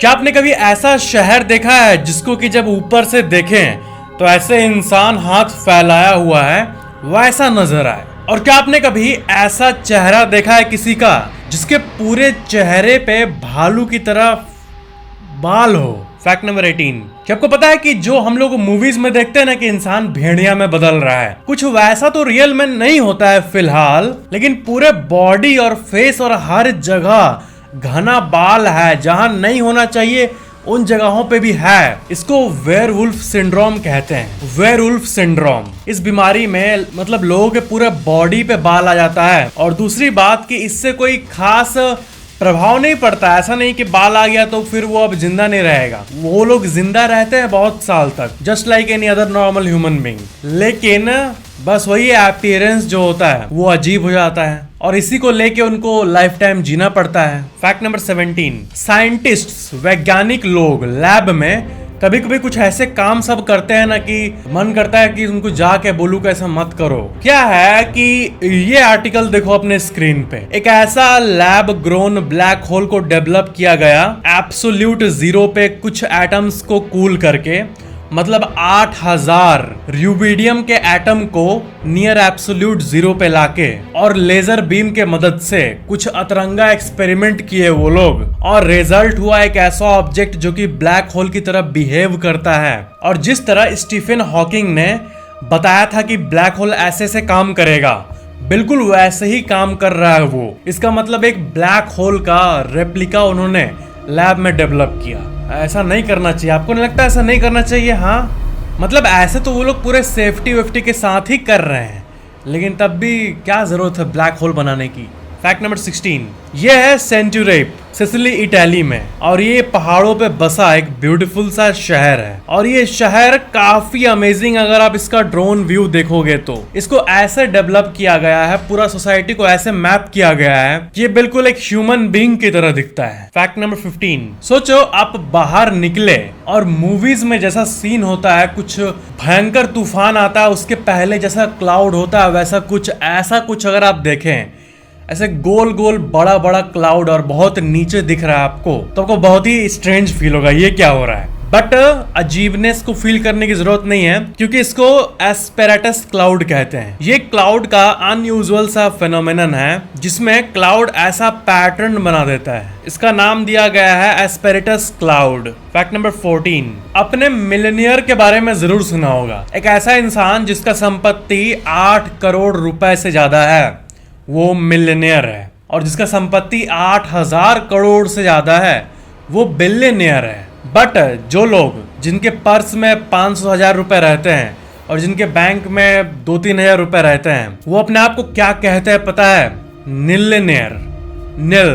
क्या आपने कभी ऐसा शहर देखा है जिसको कि जब ऊपर से देखें तो ऐसे इंसान हाथ फैलाया हुआ है वैसा नजर आए? और क्या आपने कभी ऐसा चेहरा देखा है किसी का जिसके पूरे चेहरे पे भालू की तरह बाल हो? Fact number 18। क्या आपको पता है कि जो हम लोग मूवीज में देखते हैं ना कि इंसान भेड़िया में बदल रहा है, कुछ वैसा तो रियल में नहीं होता है फिलहाल, लेकिन पूरे बॉडी और फेस और हर जगह घना बाल है। जहां नहीं होना चाहिए उन जगहों पे भी है। इसको वेयरवुल्फ सिंड्रोम कहते हैं। वेयरवुल्फ सिंड्रोम, इस बीमारी में मतलब लोगों के पूरे बॉडी पे बाल आ जाता है। और दूसरी बात कि इससे कोई खास प्रभाव नहीं पड़ता। ऐसा नहीं कि बाल आ गया तो फिर वो अब जिंदा नहीं रहेगा। वो लोग जिंदा रहते हैं बहुत साल तक, just like any other normal human being. लेकिन बस वही अपीयरेंस जो होता है वो अजीब हो जाता है और इसी को लेके उनको लाइफ टाइम जीना पड़ता है। Fact number 17। साइंटिस्ट्स, वैज्ञानिक लोग लैब में कभी कभी कुछ ऐसे काम सब करते हैं ना कि मन करता है कि उनको जाके बोलूं कैसा मत करो। क्या है कि ये आर्टिकल देखो अपने स्क्रीन पे, एक ऐसा लैब ग्रोन ब्लैक होल को डेवलप किया गया एब्सोल्यूट जीरो पे कुछ एटम्स को कूल करके, मतलब 8000 र्यूबिडियम के एटम को नियर एब्सोल्यूट जीरो पे लाके और लेजर बीम के मदद से कुछ अतरंगा एक्सपेरिमेंट किए वो लोग, और रिजल्ट हुआ एक ऐसा ऑब्जेक्ट जो कि ब्लैक होल की तरह बिहेव करता है। और जिस तरह स्टीफन हॉकिंग ने बताया था कि ब्लैक होल ऐसे से काम करेगा, बिल्कुल वैसे ही काम कर रहा है वो। इसका मतलब एक ब्लैक होल का रेप्लिका उन्होंने लैब में डेवलप किया। ऐसा नहीं करना चाहिए, आपको नहीं लगता ऐसा नहीं करना चाहिए? हाँ, मतलब ऐसे तो वो लोग पूरे सेफ्टी वेफ्टी के साथ ही कर रहे हैं, लेकिन तब भी क्या जरूरत है ब्लैक होल बनाने की। Fact number 16। यह है सेंटुरेप, सिसिली इटली में, और ये पहाड़ों पे बसा एक ब्यूटीफुल सा शहर है। और ये शहर काफी अमेजिंग, अगर आप इसका ड्रोन व्यू देखोगे तो इसको ऐसे डेवलप किया गया है, पूरा सोसाइटी को ऐसे मैप किया गया है कि ये बिल्कुल एक ह्यूमन बीइंग की तरह दिखता है। Fact number 15। सोचो आप बाहर निकले और मूवीज में जैसा सीन होता है, कुछ भयंकर तूफान आता है उसके पहले जैसा क्लाउड होता है, वैसा कुछ ऐसा कुछ अगर आप देखें, ऐसे गोल गोल बड़ा बड़ा क्लाउड और बहुत नीचे दिख रहा है आपको, तो आपको बहुत ही स्ट्रेंज फील होगा ये क्या हो रहा है। बट अजीबनेस को फील करने की जरूरत नहीं है, क्योंकि इसको एस्पेरेटस क्लाउड कहते हैं। ये क्लाउड का अनयूजुअल सा फेनोमेनन है जिसमें क्लाउड ऐसा पैटर्न बना देता है। इसका नाम दिया गया है एस्पेरेटस क्लाउड। Fact number 14। अपने मिलियनियर के बारे में जरूर सुना होगा। एक ऐसा इंसान जिसका संपत्ति 8 करोड़ रुपए से ज्यादा है, वो मिलियनियर है। और जिसका संपत्ति 8000 करोड़ से ज्यादा है वो बिलियनियर है। बट जो लोग जिनके पर्स में 500,000 रुपए रहते हैं और जिनके बैंक में 2-3 हजार रुपए रहते हैं, वो अपने आप को क्या कहते हैं पता है? निलियनियर। निल,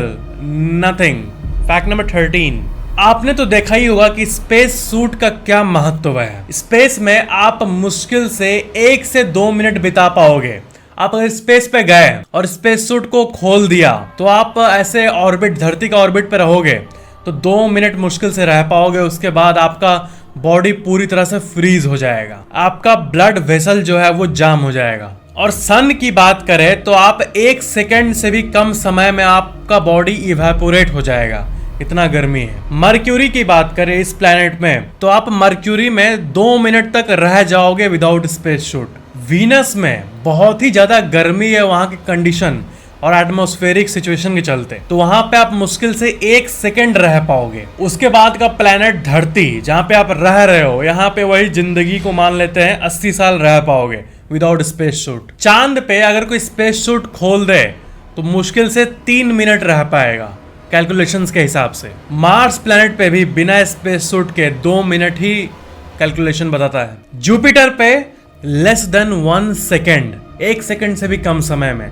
नथिंग। Fact number 13। आपने तो देखा ही होगा कि स्पेस सूट का क्या महत्व है। स्पेस में आप मुश्किल से 1 से 2 मिनट बिता पाओगे। आप अगर स्पेस पे गए और स्पेस सूट को खोल दिया तो आप ऐसे ऑर्बिट, धरती का ऑर्बिट पे रहोगे तो 2 मिनट मुश्किल से रह पाओगे। उसके बाद आपका बॉडी पूरी तरह से फ्रीज हो जाएगा, आपका ब्लड वेसल जो है वो जाम हो जाएगा। और सन की बात करें तो आप 1 सेकेंड से भी कम समय में आपका बॉडी इवेपोरेट हो जाएगा, इतना गर्मी है। मर्क्यूरी की बात करें इस प्लेनेट में तो आप मर्क्यूरी में 2 मिनट तक रह जाओगे विदाउट स्पेस सूट। वीनस में बहुत ही ज्यादा गर्मी है वहां की कंडीशन और एटमॉस्फेरिक सिचुएशन के चलते, तो वहां पे आप मुश्किल से 1 सेकेंड रह पाओगे। उसके बाद का प्लेनेट धरती, जहां पे आप रह रहे हो, यहाँ पे वही जिंदगी को मान लेते हैं 80 साल रह पाओगे विदाउट स्पेस सूट। चांद पे अगर कोई स्पेस सूट खोल दे तो मुश्किल से 3 मिनट रह पाएगा कैलकुलेशंस के हिसाब से। मार्स प्लेनेट पे भी बिना स्पेस सूट के 2 मिनट ही कैलकुलेशन बताता है। जुपिटर पे लेस देन 1 सेकेंड, 1 सेकेंड से भी कम समय में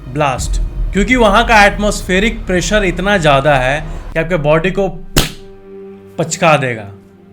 ब्लास्ट, क्योंकि वहां का एटमॉस्फेरिक प्रेशर इतना ज्यादा है कि आपके बॉडी को पचका देगा,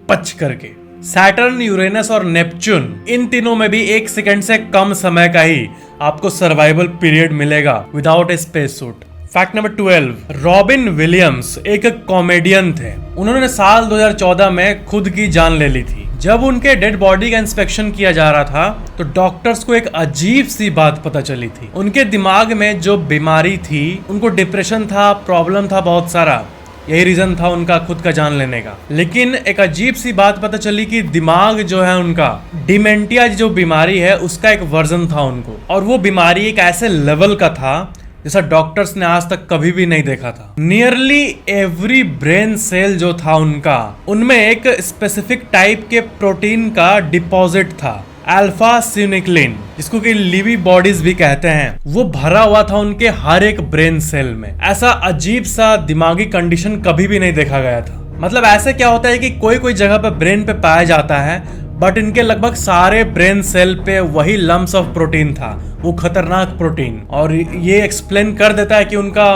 पच करके। सैटर्न, यूरेनस और नेपच्यून, इन तीनों में भी 1 सेकेंड से कम समय का ही आपको सर्वाइवल पीरियड मिलेगा विदाउट ए space suit. Fact number 12। Robin Williams एक कॉमेडियन थे। उन्होंने साल 2014 में खुद की जान ले ली थी। जब उनके डेड बॉडी का इंस्पेक्शन किया जा रहा था तो डॉक्टर्स को एक अजीब सी बात पता चली थी। उनके दिमाग में जो बीमारी थी, उनको डिप्रेशन था, प्रॉब्लम था बहुत सारा, यही रीजन था उनका खुद का जान लेने का। लेकिन एक अजीब सी बात पता चली कि दिमाग जो है उनका, डिमेंटिया जो बीमारी है उसका एक वर्जन था उनको, और वो बीमारी एक ऐसे लेवल का था जैसा डॉक्टर्स ने आज तक कभी भी नहीं देखा था। नियरली एवरी ब्रेन सेल जो था उनका, उनमें एक स्पेसिफिक टाइप के प्रोटीन का डिपॉजिट था, अल्फा सिनुक्लिन, जिसको कि लिवी बॉडीज भी कहते हैं। वो भरा हुआ था उनके हर एक ब्रेन सेल में। ऐसा अजीब सा दिमागी कंडीशन कभी भी नहीं देखा गया था। मतलब ऐसे क्या होता है कि कोई कोई जगह पे ब्रेन पे पाया जाता है, बट इनके लगभग सारे ब्रेन सेल पे वही लम्स ऑफ प्रोटीन था, वो खतरनाक प्रोटीन। और ये एक्सप्लेन कर देता है कि उनका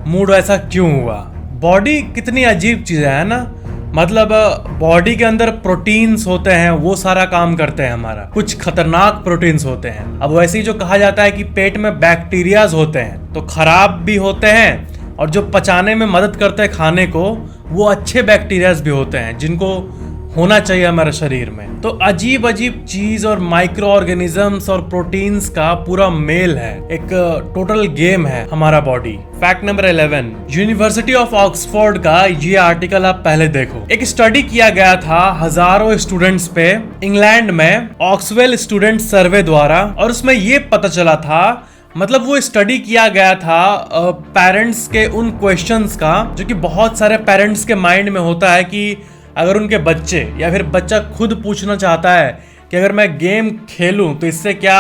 मूड ऐसा क्यों हुआ। बॉडी कितनी अजीब चीज है ना। मतलब बॉडी के अंदर प्रोटीन्स होते हैं, वो सारा काम करते हैं हमारा। कुछ खतरनाक प्रोटीन्स होते हैं। अब वैसे ही जो कहा जाता है कि पेट में बैक्टीरियाज होते हैं, तो खराब भी होते हैं, और जो पचाने में मदद करते हैं खाने को, वो अच्छे बैक्टीरियाज भी होते हैं जिनको होना चाहिए हमारे शरीर में। तो अजीब अजीब चीज और माइक्रो ऑर्गेनिजम्स और प्रोटीन्स का पूरा मेल है, एक टोटल गेम है हमारा body. Fact number 11, university of Oxford का ये आर्टिकल आप पहले देखो। एक स्टडी किया गया था हजारों स्टूडेंट्स पे इंग्लैंड में, ऑक्सवेल स्टूडेंट सर्वे द्वारा, और उसमें ये पता चला था, मतलब वो स्टडी किया गया था पेरेंट्स के उन क्वेश्चंस का जो कि बहुत सारे पेरेंट्स के माइंड में होता है कि अगर उनके बच्चे या फिर बच्चा खुद पूछना चाहता है कि अगर मैं गेम खेलूं तो इससे क्या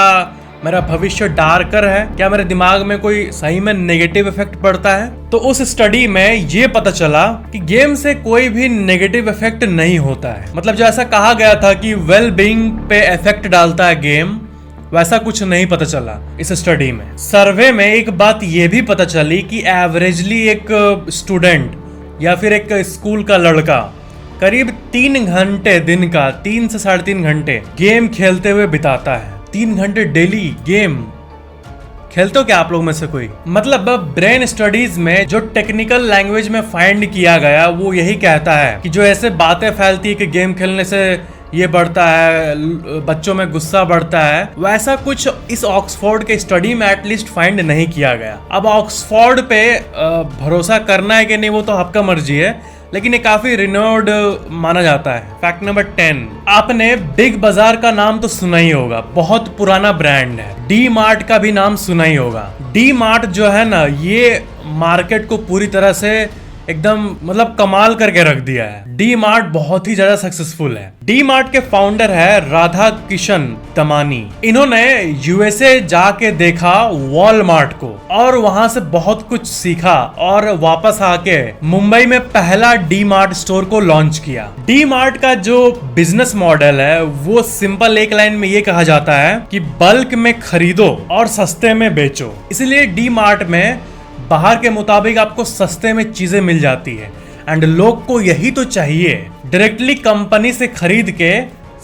मेरा भविष्य डार्कर है, क्या मेरे दिमाग में कोई सही में नेगेटिव इफेक्ट पड़ता है। तो उस स्टडी में ये पता चला कि गेम से कोई भी नेगेटिव इफेक्ट नहीं होता है। मतलब जो ऐसा कहा गया था कि वेल बीइंग पे इफेक्ट डालता है गेम, वैसा कुछ नहीं पता चला इस स्टडी में। सर्वे में एक बात ये भी पता चली कि एवरेजली एक स्टूडेंट या फिर एक स्कूल का लड़का करीब 3 घंटे दिन का, 3 से 3.5 घंटे गेम खेलते हुए बिताता है। 3 घंटे डेली गेम खेलते हो क्या आप लोग में से कोई? मतलब ब्रेन स्टडीज में जो टेक्निकल लैंग्वेज में फाइंड किया गया वो यही कहता है कि जो ऐसे बातें फैलती है कि गेम खेलने से ये बढ़ता है, बच्चों में गुस्सा बढ़ता है, वैसा कुछ इस ऑक्सफोर्ड के स्टडी में एटलीस्ट फाइंड नहीं किया गया। अब ऑक्सफोर्ड पे भरोसा करना है कि नहीं वो तो आपका मर्जी है, लेकिन ये काफी रिनोर्ड माना जाता है। फैक्ट नंबर 10, आपने बिग बाजार का नाम तो सुना ही होगा, बहुत पुराना ब्रांड है। डी मार्ट का भी नाम सुना ही होगा। डी मार्ट जो है ना, ये मार्केट को पूरी तरह से एकदम मतलब कमाल करके रख दिया है। डी मार्ट बहुत ही ज्यादा सक्सेसफुल है। डी मार्ट के फाउंडर है राधा किशन दमानी। इन्होंने यूएसए जाके देखा वॉलमार्ट को और वहां से बहुत कुछ सीखा और वापस आके मुंबई में पहला डी मार्ट स्टोर को लॉन्च किया। डी मार्ट का जो बिजनेस मॉडल है वो सिंपल एक लाइन में ये कहा जाता है कि बल्क में खरीदो और सस्ते में बेचो। इसलिए डी मार्ट में बाहर के मुताबिक आपको सस्ते में चीजें मिल जाती है, एंड लोग को यही तो चाहिए, डायरेक्टली कंपनी से खरीद के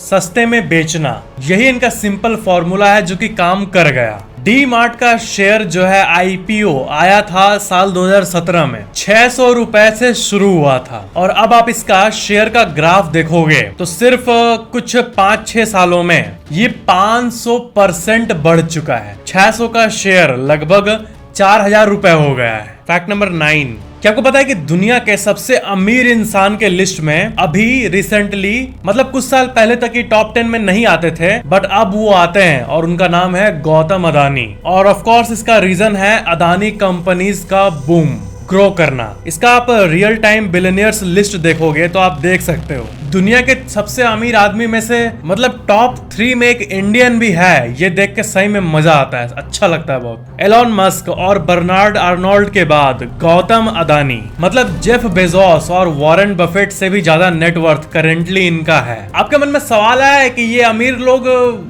सस्ते में बेचना। यही इनका सिंपल फॉर्मूला है जो कि काम कर गया। डी मार्ट का शेयर जो है आईपीओ आया था साल 2017 में, 600 रुपए से शुरू हुआ था, और अब आप इसका शेयर का ग्राफ देखोगे तो सिर्फ कुछ 5-6 सालों में ये 500% बढ़ चुका है। 600 का शेयर लगभग 4000 रुपए हो गया है। फैक्ट नंबर 9, क्या आपको पता है कि दुनिया के सबसे अमीर इंसान के लिस्ट में अभी रिसेंटली, मतलब कुछ साल पहले तक ही टॉप 10 में नहीं आते थे, बट अब वो आते हैं और उनका नाम है गौतम अदानी। और ऑफ कोर्स इसका रीजन है अदानी कंपनीज का बूम, ग्रो करना। इसका आप रियल टाइम बिलियनियर्स लिस्ट देखोगे तो आप देख सकते हो दुनिया के सबसे अमीर आदमी में से मतलब टॉप 3 में एक इंडियन भी है। ये देख के सही में मजा आता है, अच्छा लगता है बहुत। एलोन मस्क और बर्नार्ड आर्नोल्ड के बाद गौतम अदानी, मतलब जेफ बेजोस और वॉरेन बफेट से भी ज्यादा नेटवर्थ करेंटली इनका है। आपके मन में सवाल है कि ये अमीर लोग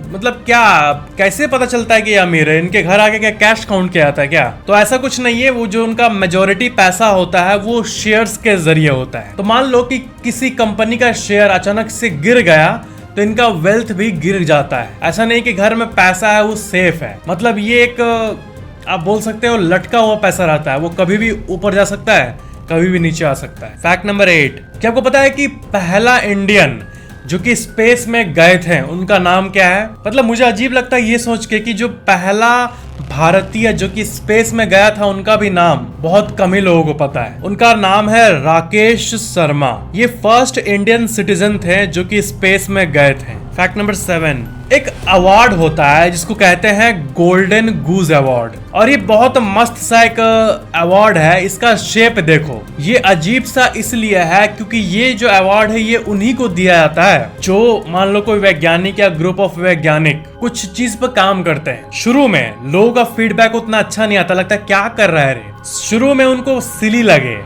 मतलब क्या, कैसे पता चलता है कि ये अमीर है? इनके घर आके क्या कैश काउंट किया जाता है क्या? तो ऐसा कुछ नहीं है। वो जो उनका मेजोरिटी पैसा होता है वो शेयर्स के जरिए होता है। तो मान लो कि किसी कंपनी का शेयर अचानक से गिर गया तो इनका वेल्थ भी गिर जाता है। ऐसा नहीं कि घर में पैसा है वो सेफ है, मतलब ये एक आप बोल सकते हो लटका हुआ पैसा रहता है, वो कभी भी ऊपर जा सकता है, कभी भी नीचे आ सकता है। फैक्ट नंबर 8, क्या आपको पता है कि पहला इंडियन जो कि स्पेस में गए थे उनका नाम क्या है? मतलब मुझे अजीब लगता है ये सोच के कि जो पहला भारतीय जो कि स्पेस में गया था उनका भी नाम बहुत कम ही लोगों को पता है। उनका नाम है राकेश शर्मा। ये फर्स्ट इंडियन सिटीजन थे जो कि स्पेस में गए थे। फैक्ट नंबर 7, एक अवार्ड होता है जिसको कहते हैं गोल्डन गूज अवार्ड, और ये बहुत मस्त सा एक अवार्ड है। इसका शेप देखो, ये अजीब सा इसलिए है क्योंकि ये जो अवार्ड है ये उन्हीं को दिया जाता है जो मान लो कोई वैज्ञानिक या ग्रुप ऑफ वैज्ञानिक कुछ चीज पर काम करते हैं। शुरू में लोगों का फीडबैक उतना अच्छा नहीं आता, लगता है क्या कर रहा है रे। शुरू में उनको सिली लगे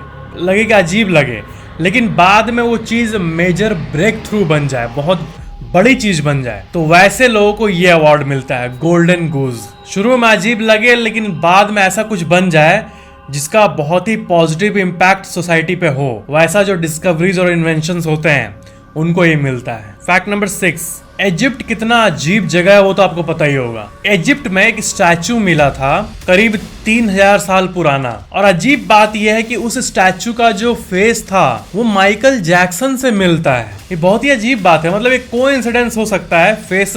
कि अजीब लगे, लेकिन बाद में वो चीज मेजर ब्रेक थ्रू बन जाए, बहुत बड़ी चीज बन जाए, तो वैसे लोगों को ये अवार्ड मिलता है गोल्डन गूज। शुरू में अजीब लगे लेकिन बाद में ऐसा कुछ बन जाए जिसका बहुत ही पॉजिटिव इम्पैक्ट सोसाइटी पे हो, वैसा जो डिस्कवरीज और इन्वेंशंस होते हैं उनको ये मिलता है। फैक्ट नंबर 6, इजिप्ट कितना अजीब जगह है वो तो आपको पता ही होगा। इजिप्ट में एक स्टैचू मिला था करीब 3000 साल पुराना, और अजीब बात यह है कि उस स्टैचू का जो फेस था वो माइकल जैक्सन से मिलता है। ये बहुत ही अजीब बात है, मतलब एक कोइंसिडेंस हो सकता है, फेस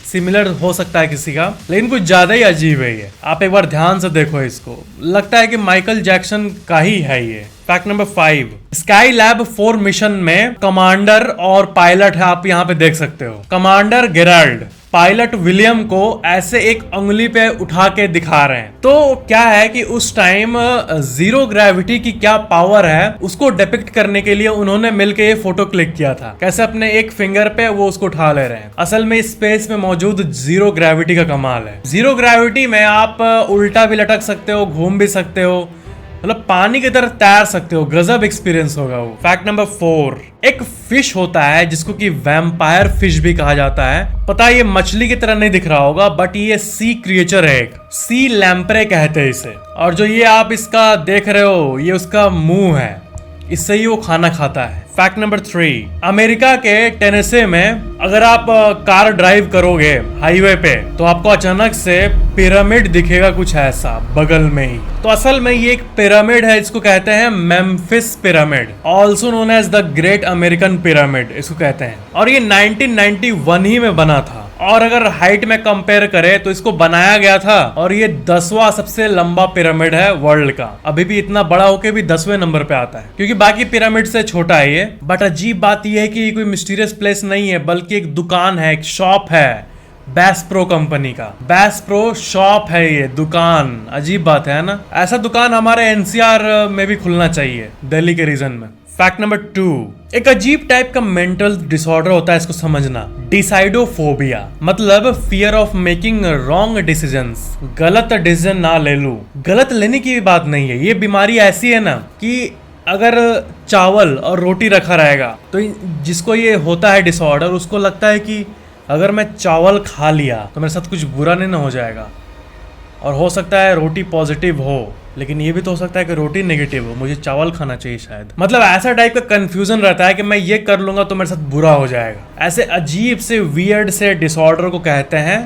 सिमिलर हो सकता है किसी का, लेकिन कुछ ज्यादा ही अजीब है ये। आप एक बार ध्यान से देखो इसको, लगता है कि माइकल जैक्सन का ही है ये। Fact number 5, sky lab 4 mission में कमांडर और पायलट है, आप यहाँ पे देख सकते हो। कमांडर गेराल्ड पायलट विलियम को ऐसे एक उंगली पे उठा के दिखा रहे हैं। तो क्या है कि उस टाइम जीरो ग्रेविटी की क्या पावर है उसको डिपिक्ट करने के लिए उन्होंने मिलके ये फोटो क्लिक किया था। कैसे अपने एक फिंगर पे वो उसको उठा ले रहे हैं। असल में स्पेस में मौजूद जीरो ग्रेविटी का कमाल है। जीरो ग्रेविटी में आप उल्टा भी लटक सकते हो, घूम भी सकते हो, मतलब पानी की तरह तैर सकते हो। गजब एक्सपीरियंस होगा वो। फैक्ट नंबर 4, एक फिश होता है जिसको कि वैम्पायर फिश भी कहा जाता है। पता है ये मछली की तरह नहीं दिख रहा होगा, बट ये सी क्रिएचर है, एक सी लैम्प्रे कहते हैं इसे। और जो ये आप इसका देख रहे हो ये उसका मुंह है, इससे ही वो खाना खाता है। फैक्ट नंबर 3, अमेरिका के टेनेसी में अगर आप कार ड्राइव करोगे हाईवे पे तो आपको अचानक से पिरामिड दिखेगा कुछ ऐसा बगल में ही। तो असल में ये एक पिरामिड है, इसको कहते हैं Memphis pyramid, also known as the great American pyramid इसको कहते हैं। और ये 1991 ही में बना था, और अगर हाइट में कंपेयर करें तो इसको बनाया गया था, और ये 10वां सबसे लंबा पिरामिड है वर्ल्ड का। अभी भी इतना बड़ा होके भी 10वें नंबर पे आता है, क्योंकि बाकी पिरामिड से छोटा है ये। बट अजीब बात यह है कि ये कोई मिस्टीरियस प्लेस नहीं है, बल्कि एक दुकान है, एक शॉप है बैस प्रो कंपनी का। बैस प्रो शॉप है ये दुकान। अजीब बात है ना, ऐसा दुकान हमारे एनसीआर में भी खुलना चाहिए, दिल्ली के रीजन में। फैक्ट नंबर 2, एक अजीब टाइप का मेंटल डिसऑर्डर होता है, इसको समझना। डिसाइडोफोबिया मतलब fear of making wrong decisions, गलत डिसीजन ना ले लूं। गलत लेने की भी बात नहीं है, ये बीमारी ऐसी है ना कि अगर चावल और रोटी रखा रहेगा तो जिसको ये होता है डिसऑर्डर, उसको लगता है कि अगर मैं चावल खा लिया तो मेरे साथ कुछ बुरा नहीं ना हो जाएगा। और हो सकता है रोटी पॉजिटिव हो, लेकिन ये भी तो हो सकता है कि रोटी नेगेटिव हो, मुझे चावल खाना चाहिए शायद। मतलब ऐसा टाइप का कंफ्यूजन रहता है कि मैं ये कर लूंगा तो मेरे साथ बुरा हो जाएगा। ऐसे अजीब से वियर्ड से डिसऑर्डर को कहते हैं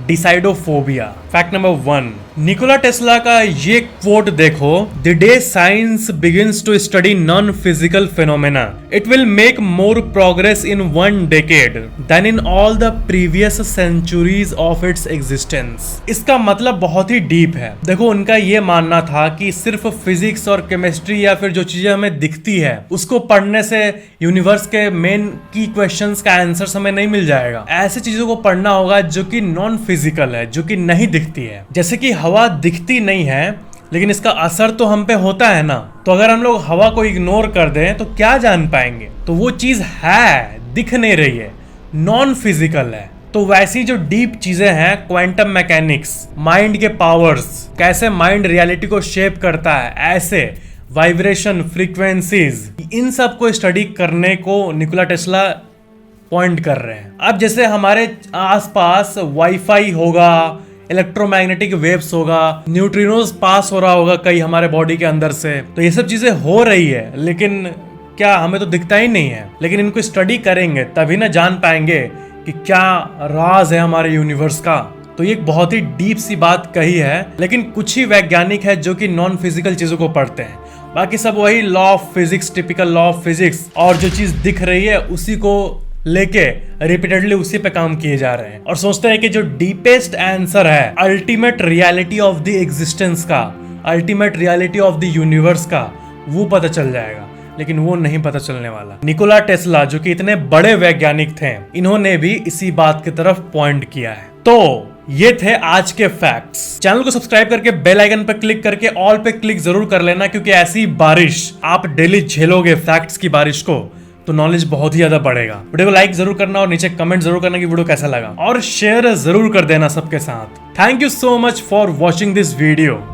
decidophobia. Fact number 1, Nikola Tesla का ये कोट देखो, the day science begins to study non physical phenomena it will make more progress in 1 decade than in all the previous centuries of its existence. इसका मतलब बहुत ही deep है। देखो उनका ये मानना था कि सिर्फ फिजिक्स और केमिस्ट्री या फिर जो चीजें हमें दिखती है उसको पढ़ने से यूनिवर्स के मेन की क्वेश्चंस का आंसर हमें नहीं मिल जाएगा। ऐसी चीजों को पढ़ना होगा जो कि नॉन फिजिकल है, जो कि नहीं दिखती है। जैसे कि हवा दिखती नहीं है लेकिन इसका असर तो हम पे होता है ना। तो अगर हम लोग हवा को इग्नोर कर दें तो क्या जान पाएंगे। तो वो चीज है, दिख नहीं रही है, नॉन फिजिकल है। तो वैसी जो डीप चीजें हैं, क्वांटम मैकेनिक्स, माइंड के पावर्स, कैसे माइंड रियलिटी को शेप करता है, ऐसे वाइब्रेशन, फ्रीक्वेंसीज, इन सब को स्टडी करने को निकोला टेस्ला पॉइंट कर रहे हैं। अब जैसे हमारे आसपास वाईफाई होगा, इलेक्ट्रोमैग्नेटिक वेव्स होगा, न्यूट्रिनोज पास हो रहा होगा कई हमारे बॉडी के अंदर से, तो ये सब चीजें हो रही है, लेकिन क्या हमें तो दिखता ही नहीं है। लेकिन इनको स्टडी करेंगे तभी ना जान पाएंगे कि क्या राज है हमारे यूनिवर्स का। तो ये एक बहुत ही डीप सी बात कही है, लेकिन कुछ ही वैज्ञानिक है जो कि नॉन फिजिकल चीजों को पढ़ते हैं। बाकी सब वही law of physics, typical law of physics, और जो चीज दिख रही है उसी को लेके रिपीटेडली उसी पे काम किए जा रहे हैं और सोचते हैं कि जो डीपेस्ट आंसर है ultimate reality of the existence का, ultimate reality of the universe का, वो पता चल जाएगा। लेकिन वो नहीं पता चलने वाला। निकोला टेस्ला जो कि इतने बड़े वैज्ञानिक थे, इन्होंने भी इसी बात की तरफ पॉइंट किया है। तो ये थे आज के फैक्ट्स। चैनल को सब्सक्राइब करके बेल आइकन पर क्लिक करके ऑल पे क्लिक जरूर कर लेना, क्योंकि ऐसी बारिश आप डेली झेलोगे फैक्ट्स की बारिश को, तो नॉलेज बहुत ही ज्यादा बढ़ेगा। वीडियो को लाइक जरूर करना और नीचे कमेंट जरूर करना कि वीडियो कैसा लगा, और शेयर जरूर कर देना सबके साथ। Thank you so much for watching this video.